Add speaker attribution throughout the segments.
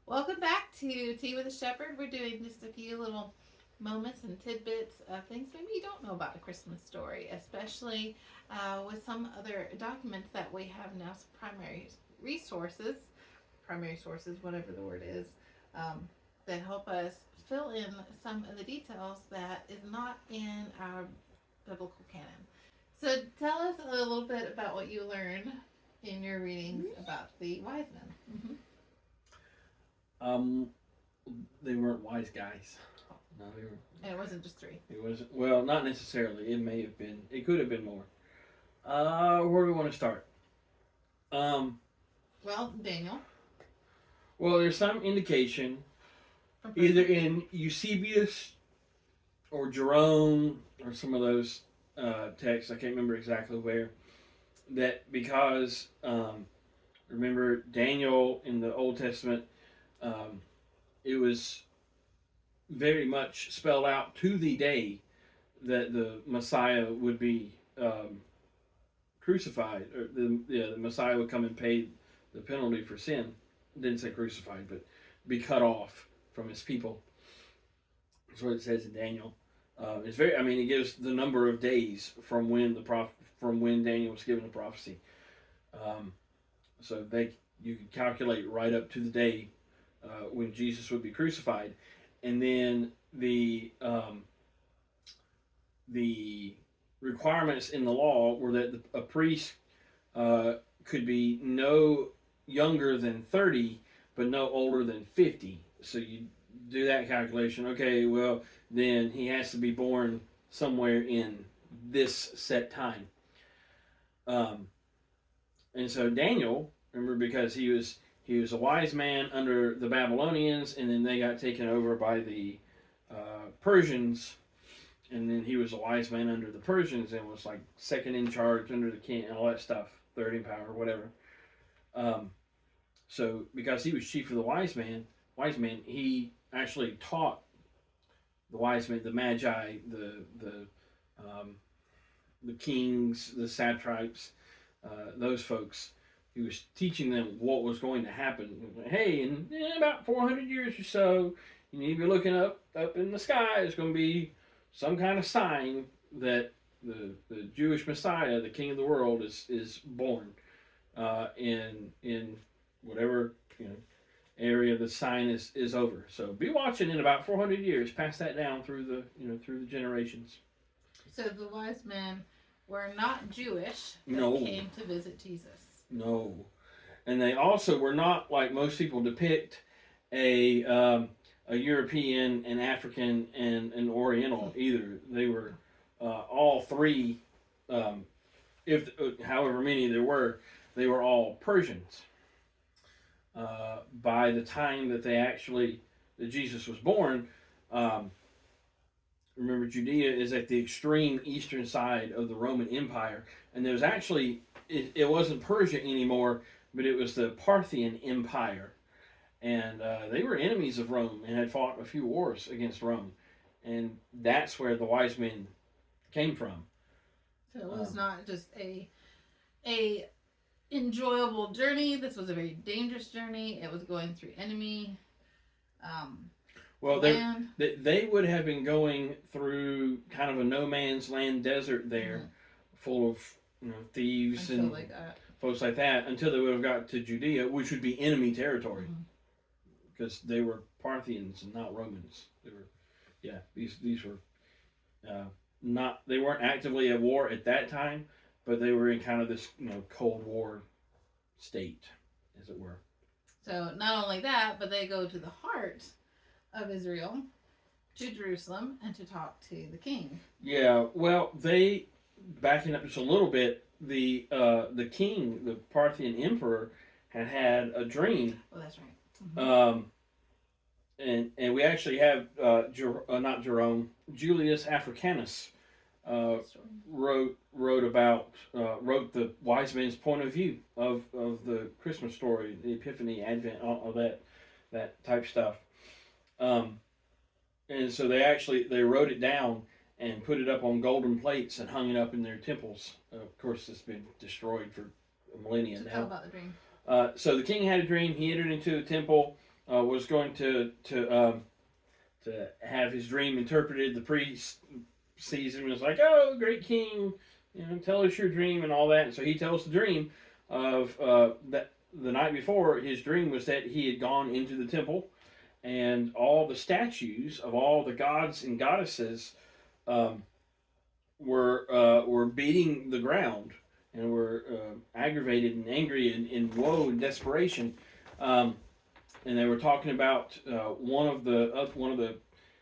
Speaker 1: Welcome back to Tea with a Shepherd. We're doing just a few little moments and tidbits of things maybe you don't know about a Christmas story, especially with some other documents that we have now, some primary sources, whatever the word is, that help us fill in some of the details that is not in our biblical canon. So tell us a little bit about what you learned in your readings about the wise men.
Speaker 2: Um, they weren't wise guys. No, they were.
Speaker 1: And it wasn't just three.
Speaker 2: It wasn't. Well, not necessarily. It may have been. It could have been more. Where do we want to start?
Speaker 1: Well, Daniel.
Speaker 2: Well, there's some indication, either in Eusebius or Jerome or some of those texts. I can't remember exactly where. That because remember Daniel in the Old Testament. It was very much spelled out to the day that the Messiah would be crucified, or the Messiah would come and pay the penalty for sin. Didn't say crucified, but be cut off from his people. That's what it says in Daniel. It's very. I mean, it gives the number of days from when Daniel was given the prophecy. So you could calculate right up to the day when Jesus would be crucified, and then the requirements in the law were that a priest could be no younger than 30, but no older than 50. So you do that calculation. Okay, well then he has to be born somewhere in this set time. And so Daniel, remember, because he was a wise man under the Babylonians, and then they got taken over by the Persians, and then he was a wise man under the Persians and was like second in charge under the king and all that stuff, third in power, whatever. So because he was chief of the wise men, he actually taught the wise men, the magi, the kings, the satraps, those folks. He was teaching them what was going to happen. Hey, in about 400 years or so, you need to be looking up in the sky. There's going to be some kind of sign that the Jewish Messiah, the King of the world, is born in whatever area the sign is over. So be watching in about 400 years. Pass that down through the generations.
Speaker 1: So the wise men were not Jewish
Speaker 2: that
Speaker 1: came to visit Jesus.
Speaker 2: No. And they also were not, like most people depict, a European, an African, and an Oriental either. They were all three, however many there were, they were all Persians. By the time that that Jesus was born, remember Judea is at the extreme eastern side of the Roman Empire, and there's actually, it wasn't Persia anymore, but it was the Parthian Empire. And they were enemies of Rome and had fought a few wars against Rome. And that's where the wise men came from.
Speaker 1: So it was not just a enjoyable journey. This was a very dangerous journey. It was going through enemy land.
Speaker 2: They would have been going through kind of a no man's land desert there, full of thieves and folks like that, until they would have got to Judea, which would be enemy territory, because they were Parthians and not Romans. They were, these were not. They weren't actively at war at that time, but they were in kind of this Cold War state, as it were.
Speaker 1: So not only that, but they go to the heart of Israel, to Jerusalem, and to talk to the king.
Speaker 2: Yeah, well, backing up just a little bit, the king, the Parthian emperor, had a dream.
Speaker 1: Oh, that's right.
Speaker 2: And we actually have not Jerome, Julius Africanus wrote the wise men's point of view of the Christmas story, the Epiphany, Advent, all that type stuff. And so they wrote it down and put it up on golden plates and hung it up in their temples. Of course, it's been destroyed for a millennia now.
Speaker 1: Tell about the dream.
Speaker 2: So the king had a dream. He entered into a temple. was going to have his dream interpreted. The priest sees him and is like, "Oh, great king, tell us your dream and all that." And so he tells the dream of that the night before. His dream was that he had gone into the temple, and all the statues of all the gods and goddesses um, were beating the ground and were aggravated and angry and in woe and desperation. Um, and they were talking about one of the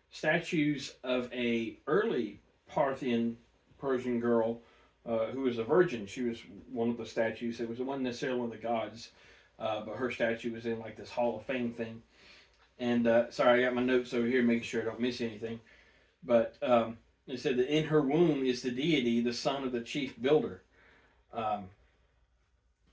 Speaker 2: statues of a early Parthian Persian girl who was a virgin. She was one of the statues. It wasn't necessarily one of the gods, but her statue was in like this Hall of Fame thing. And sorry, I got my notes over here, making sure I don't miss anything. But it said that in her womb is the deity, the son of the chief builder. Um,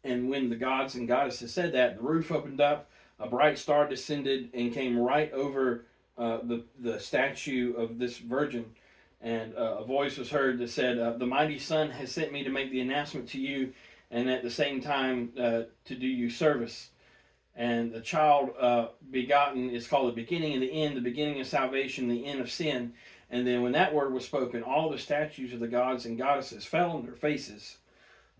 Speaker 2: and when the gods and goddesses said that, the roof opened up, a bright star descended and came right over the statue of this virgin. And a voice was heard that said, "The mighty Son has sent me to make the announcement to you, and at the same time to do you service." And the child begotten is called the beginning and the end, the beginning of salvation, the end of sin. And then when that word was spoken, all the statues of the gods and goddesses fell on their faces,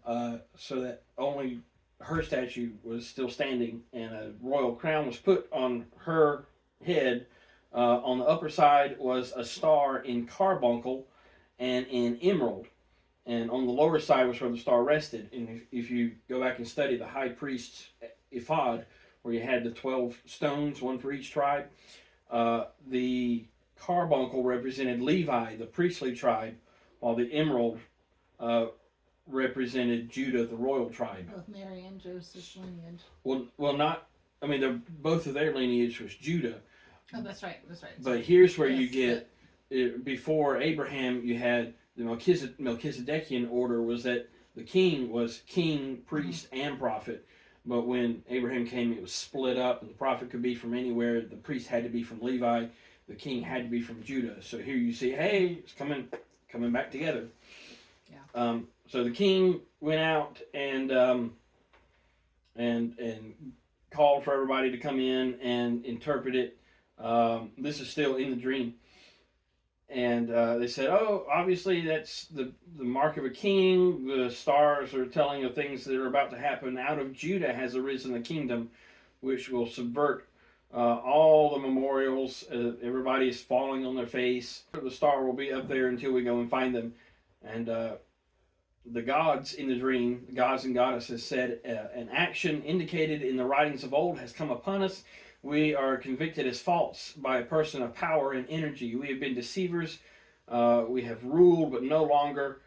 Speaker 2: so that only her statue was still standing, and a royal crown was put on her head. On the upper side was a star in carbuncle and in emerald. And on the lower side was where the star rested. And if you go back and study the high priest's ephod, where you had the 12 stones, one for each tribe, the carbuncle represented Levi, the priestly tribe, while the emerald represented Judah, the royal tribe.
Speaker 1: Both Mary and Joseph's lineage.
Speaker 2: Well, not. I mean, both of their lineage was Judah.
Speaker 1: Oh, that's right.
Speaker 2: But here's where
Speaker 1: yes,
Speaker 2: you get before Abraham, you had the Melchizedekian order was that the king was king, priest, and prophet. But when Abraham came, it was split up, and the prophet could be from anywhere. The priest had to be from Levi. The king had to be from Judah. So here you see, hey, it's coming back together.
Speaker 1: Yeah.
Speaker 2: So the king went out and called for everybody to come in and interpret it. This is still in the dream. And they said, "Oh, obviously that's the mark of a king. The stars are telling of things that are about to happen. Out of Judah has arisen a kingdom which will subvert all the memorials. Everybody is falling on their face. The star will be up there until we go and find them." And the gods in the dream, the gods and goddesses said, "An action indicated in the writings of old has come upon us. We are convicted as false by a person of power and energy. We have been deceivers. We have ruled, but no longer.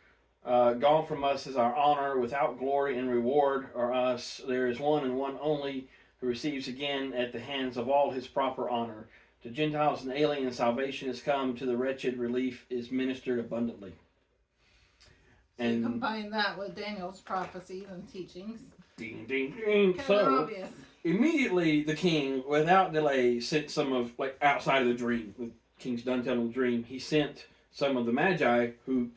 Speaker 2: Gone from us is our honor. Without glory and reward are us. There is one and one only who receives again at the hands of all his proper honor. To Gentiles and aliens, salvation has come. To the wretched, relief is ministered abundantly."
Speaker 1: And combine that with Daniel's prophecies and teachings.
Speaker 2: Ding, ding, ding.
Speaker 1: Kind of
Speaker 2: So
Speaker 1: obvious.
Speaker 2: immediately the king, without delay, sent some of, like, outside of the dream. The king's done telling the dream. He sent some of the magi who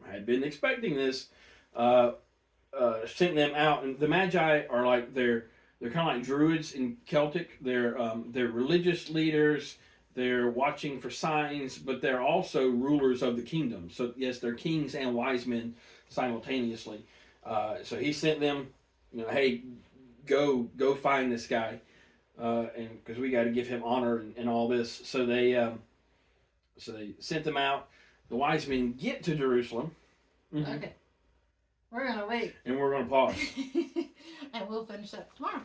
Speaker 2: had been expecting this, sent them out. And the magi are like, they're kind of like druids in Celtic. They're religious leaders. They're watching for signs, but they're also rulers of the kingdom. So yes, they're kings and wise men simultaneously. So he sent them, hey, go find this guy, and because we got to give him honor and all this. So they sent them out. The wise men get to Jerusalem. Mm-hmm.
Speaker 1: Okay, we're gonna wait,
Speaker 2: and we're gonna pause,
Speaker 1: and we'll finish that tomorrow.